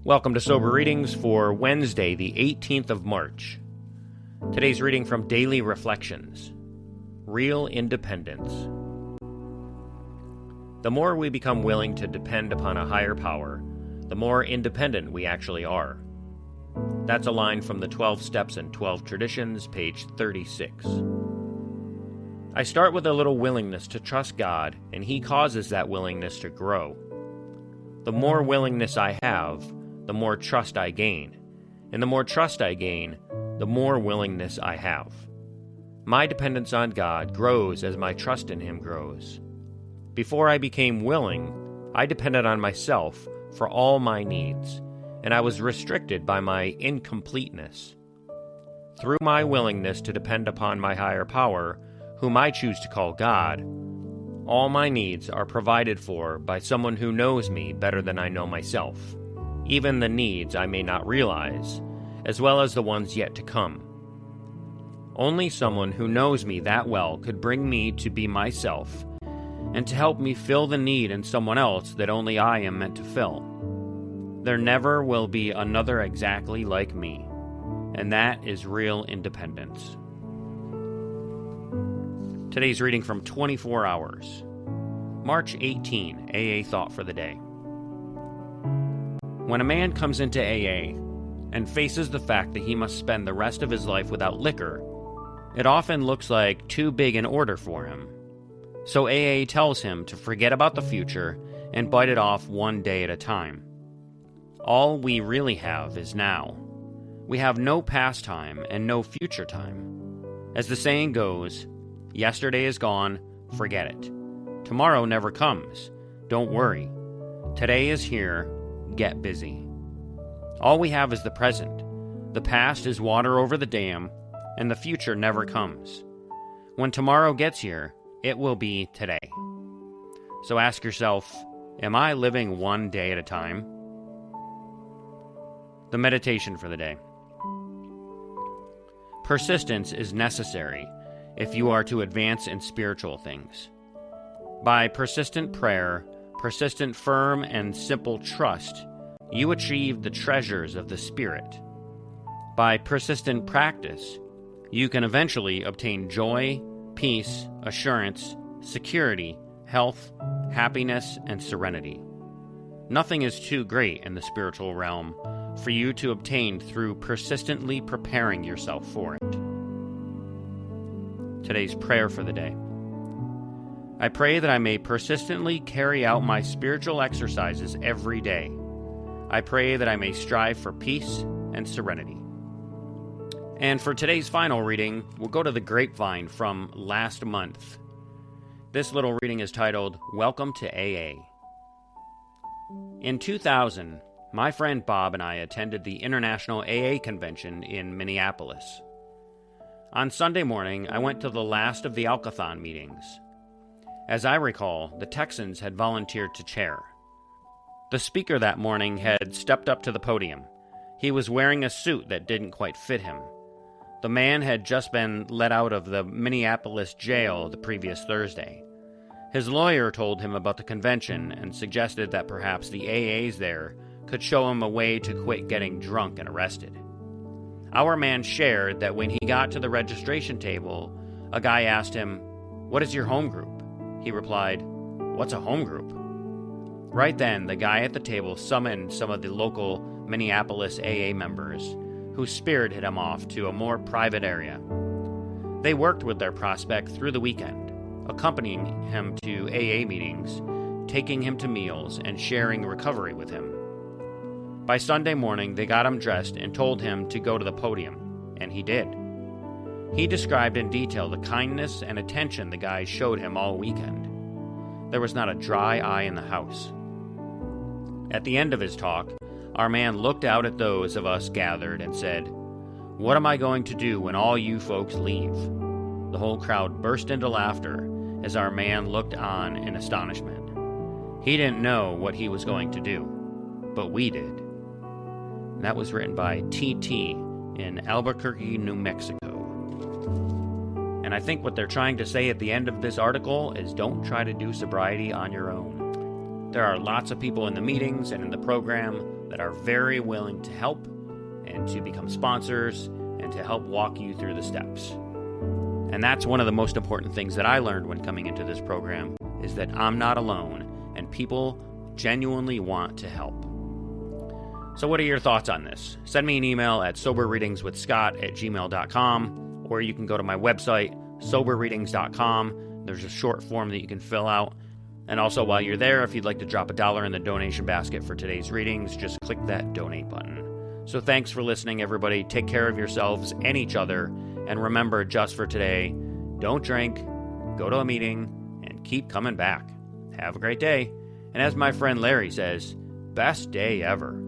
Welcome to Sober Readings for Wednesday, the 18th of March. Today's reading from Daily Reflections. Real Independence. The more we become willing to depend upon a higher power, the more independent we actually are. That's a line from the 12 Steps and 12 Traditions, page 36. I start with a little willingness to trust God, and He causes that willingness to grow. The more willingness I have, the more trust I gain. And the more trust I gain, the more willingness I have. My dependence on God grows as my trust in Him grows. Before I became willing, I depended on myself for all my needs, and I was restricted by my incompleteness. Through my willingness to depend upon my higher power, whom I choose to call God, all my needs are provided for by someone who knows me better than I know myself, even the needs I may not realize, as well as the ones yet to come. Only someone who knows me that well could bring me to be myself, and to help me fill the need in someone else that only I am meant to fill. There never will be another exactly like me, and that is real independence. Today's reading from 24 Hours. March 18, AA Thought for the Day. When a man comes into AA and faces the fact that he must spend the rest of his life without liquor, it often looks like too big an order for him. So AA tells him to forget about the future and bite it off one day at a time. All we really have is now. We have no past time and no future time. As the saying goes, yesterday is gone, forget it. Tomorrow never comes. Don't worry. Today is here. Get busy. All we have is the present. The past is water over the dam, and the future never comes. When tomorrow gets here, it will be today. So ask yourself, am I living one day at a time? The meditation for the day. Persistence is necessary if you are to advance in spiritual things. By persistent prayer, persistent firm and simple trust, you achieve the treasures of the Spirit. By persistent practice, you can eventually obtain joy, peace, assurance, security, health, happiness, and serenity. Nothing is too great in the spiritual realm for you to obtain through persistently preparing yourself for it. Today's prayer for the day. I pray that I may persistently carry out my spiritual exercises every day. I pray that I may strive for peace and serenity. And for today's final reading, we'll go to the Grapevine from last month. This little reading is titled, Welcome to AA. In 2000, my friend Bob and I attended the International AA Convention in Minneapolis. On Sunday morning, I went to the last of the Alcathon meetings. As I recall, the Texans had volunteered to chair. The speaker that morning had stepped up to the podium. He was wearing a suit that didn't quite fit him. The man had just been let out of the Minneapolis jail the previous Thursday. His lawyer told him about the convention and suggested that perhaps the AAs there could show him a way to quit getting drunk and arrested. Our man shared that when he got to the registration table, a guy asked him, "What is your home group?" He replied, "What's a home group?" Right then, the guy at the table summoned some of the local Minneapolis AA members, who spirited him off to a more private area. They worked with their prospect through the weekend, accompanying him to AA meetings, taking him to meals, and sharing recovery with him. By Sunday morning, they got him dressed and told him to go to the podium, and he did. He described in detail the kindness and attention the guys showed him all weekend. There was not a dry eye in the house. At the end of his talk, our man looked out at those of us gathered and said, "What am I going to do when all you folks leave?" The whole crowd burst into laughter as our man looked on in astonishment. He didn't know what he was going to do, but we did. And that was written by T.T. in Albuquerque, New Mexico. And I think what they're trying to say at the end of this article is don't try to do sobriety on your own. There are lots of people in the meetings and in the program that are very willing to help and to become sponsors and to help walk you through the steps. And that's one of the most important things that I learned when coming into this program, is that I'm not alone and people genuinely want to help. So what are your thoughts on this? Send me an email at soberreadingswithscott@gmail.com, or you can go to my website, soberreadings.com. There's a short form that you can fill out. And also, while you're there, if you'd like to drop $1 in the donation basket for today's readings, just click that donate button. So thanks for listening, everybody. Take care of yourselves and each other. And remember, just for today, don't drink, go to a meeting, and keep coming back. Have a great day. And as my friend Larry says, best day ever.